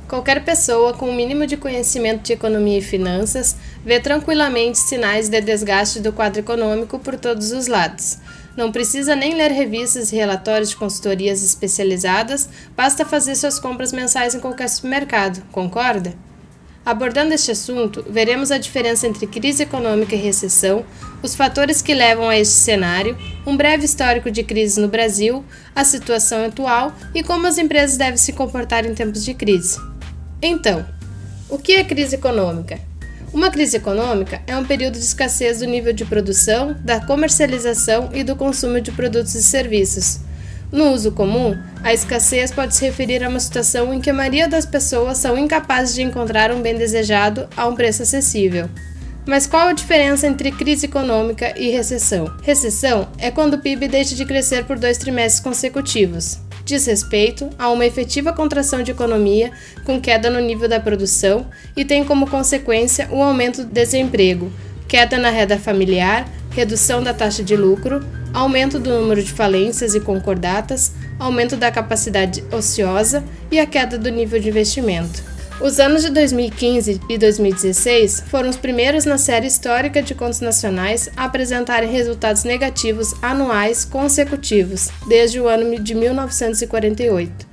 Qualquer pessoa com o mínimo de conhecimento de economia e finanças vê tranquilamente sinais de desgaste do quadro econômico por todos os lados. Não precisa nem ler revistas e relatórios de consultorias especializadas, basta fazer suas compras mensais em qualquer supermercado, concorda? Abordando este assunto, veremos a diferença entre crise econômica e recessão, os fatores que levam a este cenário, um breve histórico de crises no Brasil, a situação atual e como as empresas devem se comportar em tempos de crise. Então, o que é crise econômica? Uma crise econômica é um período de escassez do nível de produção, da comercialização e do consumo de produtos e serviços. No uso comum, a escassez pode se referir a uma situação em que a maioria das pessoas são incapazes de encontrar um bem desejado a um preço acessível. Mas qual a diferença entre crise econômica e recessão? Recessão é quando o PIB deixa de crescer por 2 trimestres consecutivos. Diz respeito a uma efetiva contração de economia com queda no nível da produção e tem como consequência o aumento do desemprego, queda na renda familiar, redução da taxa de lucro, aumento do número de falências e concordatas, aumento da capacidade ociosa e a queda do nível de investimento. Os anos de 2015 e 2016 foram os primeiros na série histórica de contos nacionais a apresentarem resultados negativos anuais consecutivos, desde o ano de 1948.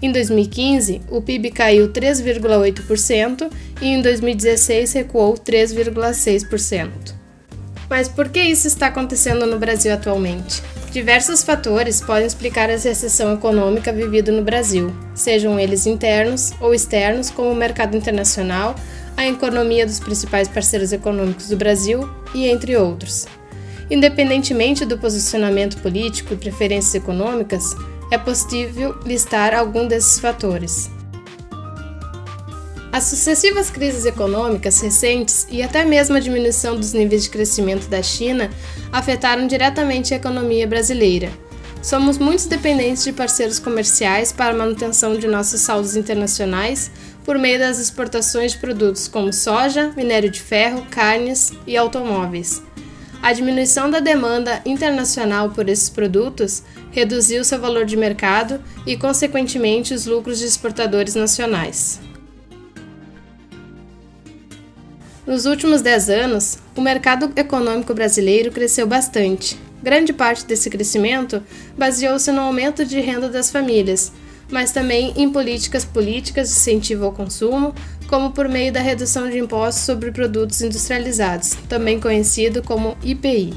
Em 2015, o PIB caiu 3,8% e em 2016 recuou 3,6%. Mas por que isso está acontecendo no Brasil atualmente? Diversos fatores podem explicar a recessão econômica vivida no Brasil, sejam eles internos ou externos, como o mercado internacional, a economia dos principais parceiros econômicos do Brasil e entre outros. Independentemente do posicionamento político e preferências econômicas, é possível listar algum desses fatores. As sucessivas crises econômicas recentes e até mesmo a diminuição dos níveis de crescimento da China afetaram diretamente a economia brasileira. Somos muito dependentes de parceiros comerciais para a manutenção de nossos saldos internacionais por meio das exportações de produtos como soja, minério de ferro, carnes e automóveis. A diminuição da demanda internacional por esses produtos reduziu seu valor de mercado e, consequentemente, os lucros de exportadores nacionais. Nos últimos 10 anos, o mercado econômico brasileiro cresceu bastante. Grande parte desse crescimento baseou-se no aumento de renda das famílias, mas também em políticas de incentivo ao consumo, como por meio da redução de impostos sobre produtos industrializados, também conhecido como IPI.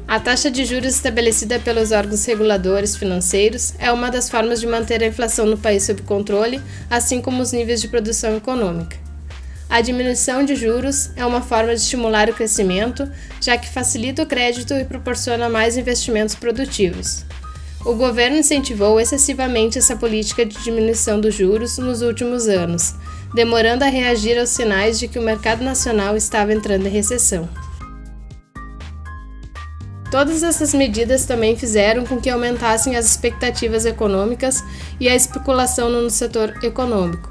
A taxa de juros estabelecida pelos órgãos reguladores financeiros é uma das formas de manter a inflação no país sob controle, assim como os níveis de produção econômica. A diminuição de juros é uma forma de estimular o crescimento, já que facilita o crédito e proporciona mais investimentos produtivos. O governo incentivou excessivamente essa política de diminuição dos juros nos últimos anos, demorando a reagir aos sinais de que o mercado nacional estava entrando em recessão. Todas essas medidas também fizeram com que aumentassem as expectativas econômicas e a especulação no setor econômico.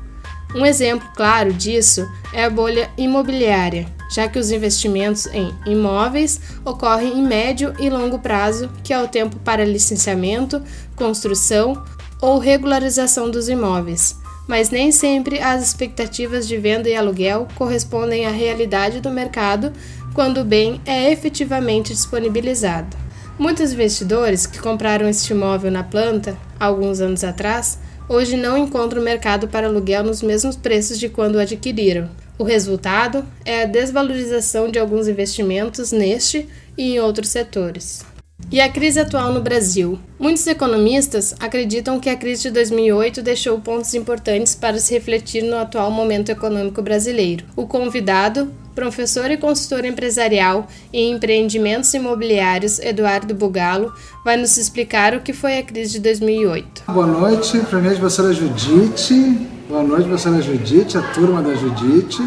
Um exemplo claro disso é a bolha imobiliária, já que os investimentos em imóveis ocorrem em médio e longo prazo, que é o tempo para licenciamento, construção ou regularização dos imóveis, mas nem sempre as expectativas de venda e aluguel correspondem à realidade do mercado quando o bem é efetivamente disponibilizado. Muitos investidores que compraram este imóvel na planta, há alguns anos atrás, hoje não encontram mercado para aluguel nos mesmos preços de quando o adquiriram. O resultado é a desvalorização de alguns investimentos neste e em outros setores. E a crise atual no Brasil? Muitos economistas acreditam que a crise de 2008 deixou pontos importantes para se refletir no atual momento econômico brasileiro. O convidado, professor e consultor empresarial em empreendimentos imobiliários, Eduardo Bugallo, vai nos explicar o que foi a crise de 2008. Boa noite, primeiro, professora Judite. Boa noite, professora Judite, a turma da Judite.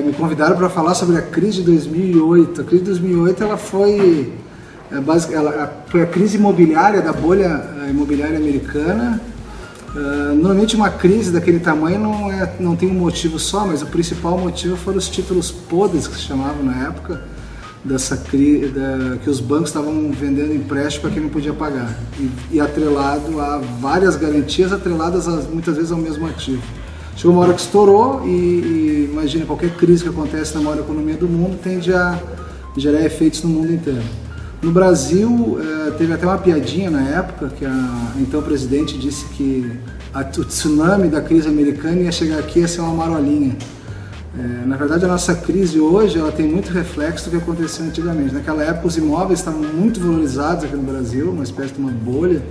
Me convidaram para falar sobre a crise de 2008. A crise de 2008 ela foi a crise imobiliária, da bolha imobiliária americana. Normalmente uma crise daquele tamanho não tem um motivo só, mas o principal motivo foram os títulos podres, que se chamavam na época, que os bancos estavam vendendo empréstimo para quem não podia pagar e atrelado a várias garantias atreladas muitas vezes ao mesmo ativo. Chegou uma hora que estourou e imagina, qualquer crise que acontece na maior economia do mundo tende a gerar efeitos no mundo inteiro. No Brasil, teve até uma piadinha na época que a então presidente disse que o tsunami da crise americana ia chegar aqui e ia ser uma marolinha. Na verdade, a nossa crise hoje ela tem muito reflexo do que aconteceu antigamente. Naquela época, os imóveis estavam muito valorizados aqui no Brasil, uma espécie de uma bolha.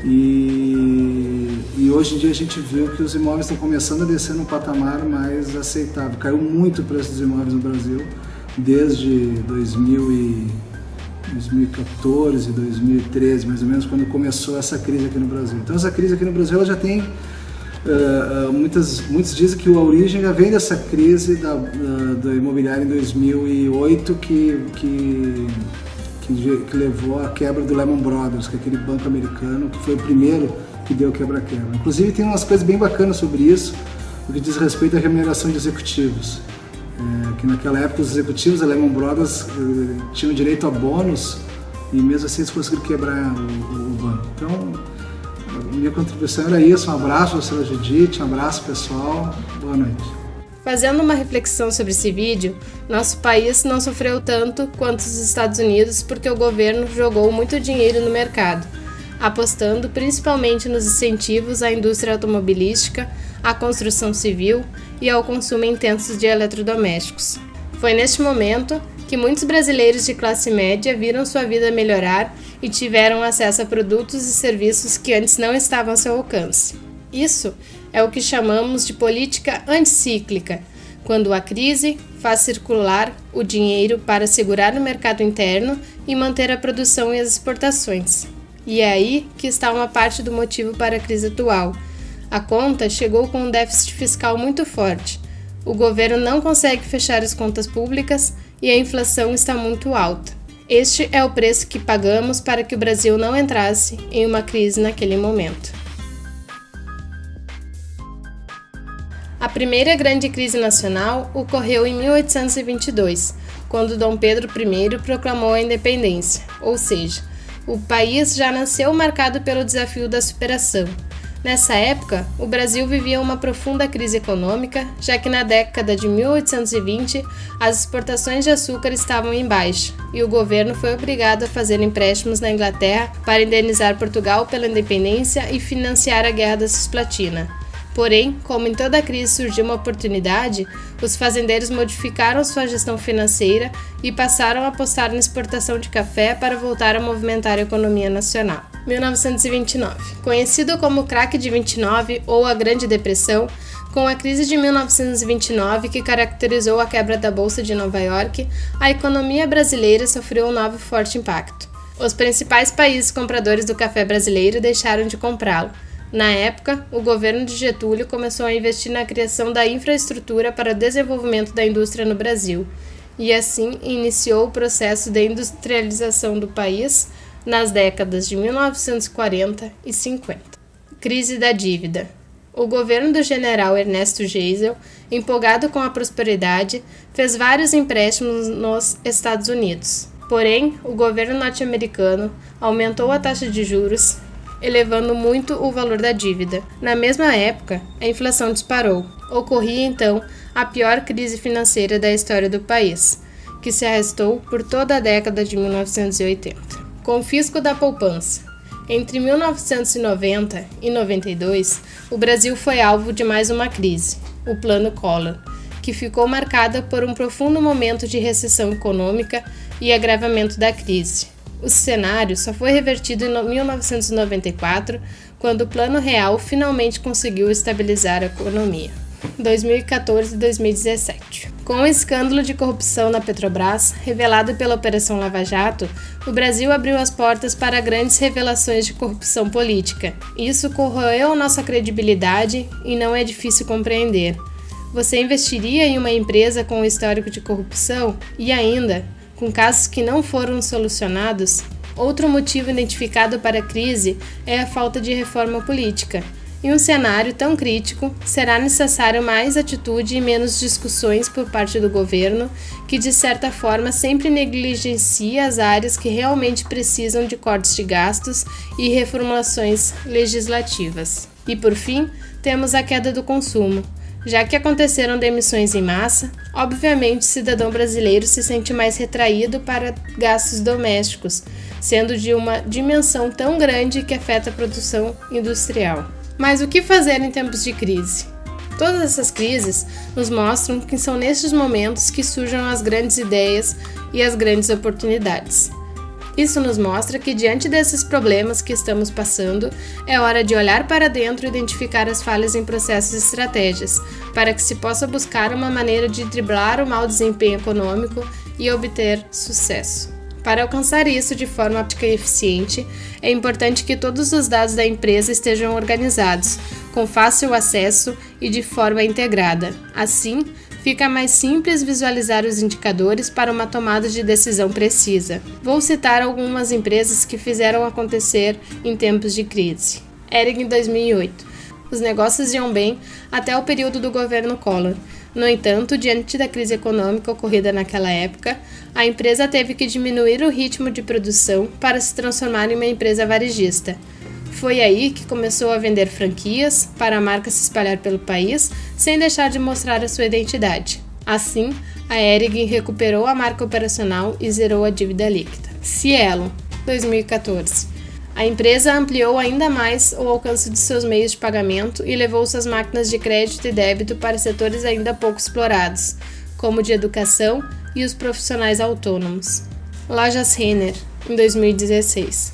E hoje em dia a gente viu que os imóveis estão começando a descer num patamar mais aceitável. Caiu muito o preço dos imóveis no Brasil desde 2014, 2013, mais ou menos, quando começou essa crise aqui no Brasil. Então essa crise aqui no Brasil ela já tem... muitos dizem que a origem já vem dessa crise do imobiliário em 2008 que levou à quebra do Lehman Brothers, que é aquele banco americano que foi o primeiro que deu quebra-quebra. Inclusive tem umas coisas bem bacanas sobre isso, no que diz respeito à remuneração de executivos. Que naquela época os executivos da Lehman Brothers tinham direito a bônus e mesmo assim eles conseguiram quebrar o banco. Então, minha contribuição era isso. Um abraço, professora Judite, um abraço pessoal, boa noite. Fazendo uma reflexão sobre esse vídeo, nosso país não sofreu tanto quanto os Estados Unidos porque o governo jogou muito dinheiro no mercado, apostando principalmente nos incentivos à indústria automobilística, à construção civil e ao consumo intenso de eletrodomésticos. Foi neste momento que muitos brasileiros de classe média viram sua vida melhorar e tiveram acesso a produtos e serviços que antes não estavam ao seu alcance. Isso é o que chamamos de política anticíclica, quando a crise faz circular o dinheiro para segurar o mercado interno e manter a produção e as exportações. E é aí que está uma parte do motivo para a crise atual. A conta chegou com um déficit fiscal muito forte. O governo não consegue fechar as contas públicas e a inflação está muito alta. Este é o preço que pagamos para que o Brasil não entrasse em uma crise naquele momento. A primeira grande crise nacional ocorreu em 1822, quando Dom Pedro I proclamou a independência, ou seja, o país já nasceu marcado pelo desafio da superação. Nessa época, o Brasil vivia uma profunda crise econômica, já que na década de 1820 as exportações de açúcar estavam em baixa e o governo foi obrigado a fazer empréstimos na Inglaterra para indenizar Portugal pela independência e financiar a Guerra da Cisplatina. Porém, como em toda crise surgiu uma oportunidade, os fazendeiros modificaram sua gestão financeira e passaram a apostar na exportação de café para voltar a movimentar a economia nacional. 1929. Conhecido como craque de 29 ou a Grande Depressão, com a crise de 1929 que caracterizou a quebra da Bolsa de Nova York, a economia brasileira sofreu um novo forte impacto. Os principais países compradores do café brasileiro deixaram de comprá-lo. Na época, o governo de Getúlio começou a investir na criação da infraestrutura para o desenvolvimento da indústria no Brasil, e assim iniciou o processo de industrialização do país nas décadas de 1940 e 50. Crise da dívida. O governo do general Ernesto Geisel, empolgado com a prosperidade, fez vários empréstimos nos Estados Unidos. Porém, o governo norte-americano aumentou a taxa de juros, elevando muito o valor da dívida. Na mesma época, a inflação disparou. Ocorria então a pior crise financeira da história do país, que se arrastou por toda a década de 1980. Confisco da poupança. Entre 1990 e 92, o Brasil foi alvo de mais uma crise, o Plano Collor, que ficou marcada por um profundo momento de recessão econômica e agravamento da crise. O cenário só foi revertido em 1994, quando o Plano Real finalmente conseguiu estabilizar a economia. 2014 e 2017. Com o escândalo de corrupção na Petrobras, revelado pela Operação Lava Jato, o Brasil abriu as portas para grandes revelações de corrupção política. Isso corroeu nossa credibilidade e não é difícil compreender. Você investiria em uma empresa com um histórico de corrupção e ainda com casos que não foram solucionados? Outro motivo identificado para a crise é a falta de reforma política. Em um cenário tão crítico, será necessário mais atitude e menos discussões por parte do governo, que de certa forma sempre negligencia as áreas que realmente precisam de cortes de gastos e reformulações legislativas. E por fim, temos a queda do consumo. Já que aconteceram demissões em massa, obviamente o cidadão brasileiro se sente mais retraído para gastos domésticos, sendo de uma dimensão tão grande que afeta a produção industrial. Mas o que fazer em tempos de crise? Todas essas crises nos mostram que são nestes momentos que surgem as grandes ideias e as grandes oportunidades. Isso nos mostra que, diante desses problemas que estamos passando, é hora de olhar para dentro e identificar as falhas em processos e estratégias, para que se possa buscar uma maneira de driblar o mau desempenho econômico e obter sucesso. Para alcançar isso de forma prática e eficiente, é importante que todos os dados da empresa estejam organizados, com fácil acesso e de forma integrada. Assim, fica mais simples visualizar os indicadores para uma tomada de decisão precisa. Vou citar algumas empresas que fizeram acontecer em tempos de crise. Hering, em 2008. Os negócios iam bem até o período do governo Collor. No entanto, diante da crise econômica ocorrida naquela época, a empresa teve que diminuir o ritmo de produção para se transformar em uma empresa varejista. Foi aí que começou a vender franquias para a marca se espalhar pelo país, sem deixar de mostrar a sua identidade. Assim, a Hering recuperou a marca operacional e zerou a dívida líquida. Cielo, 2014. A empresa ampliou ainda mais o alcance de seus meios de pagamento e levou suas máquinas de crédito e débito para setores ainda pouco explorados, como o de educação e os profissionais autônomos. Lojas Renner, em 2016.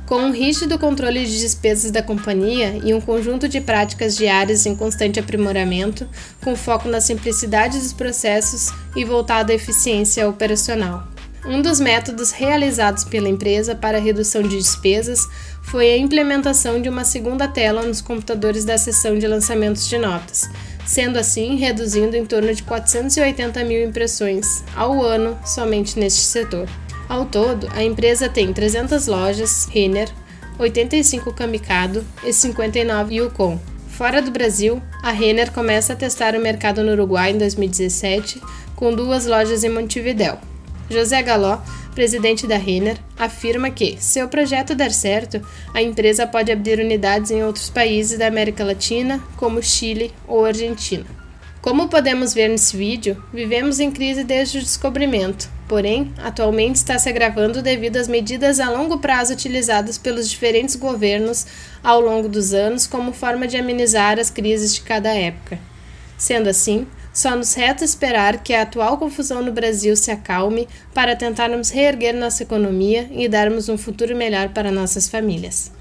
Com um rígido controle de despesas da companhia e um conjunto de práticas diárias em constante aprimoramento, com foco na simplicidade dos processos e voltado à eficiência operacional. Um dos métodos realizados pela empresa para a redução de despesas foi a implementação de uma segunda tela nos computadores da seção de lançamentos de notas, sendo assim reduzindo em torno de 480 mil impressões ao ano somente neste setor. Ao todo, a empresa tem 300 lojas Renner, 85 Camicado e 59 Yukon. Fora do Brasil, a Renner começa a testar o mercado no Uruguai em 2017, com 2 lojas em Montevidéu. José Galó, presidente da Renner, afirma que, se o projeto der certo, a empresa pode abrir unidades em outros países da América Latina, como Chile ou Argentina. Como podemos ver nesse vídeo, vivemos em crise desde o descobrimento, porém, atualmente está se agravando devido às medidas a longo prazo utilizadas pelos diferentes governos ao longo dos anos como forma de amenizar as crises de cada época. Sendo assim, só nos resta esperar que a atual confusão no Brasil se acalme para tentarmos reerguer nossa economia e darmos um futuro melhor para nossas famílias.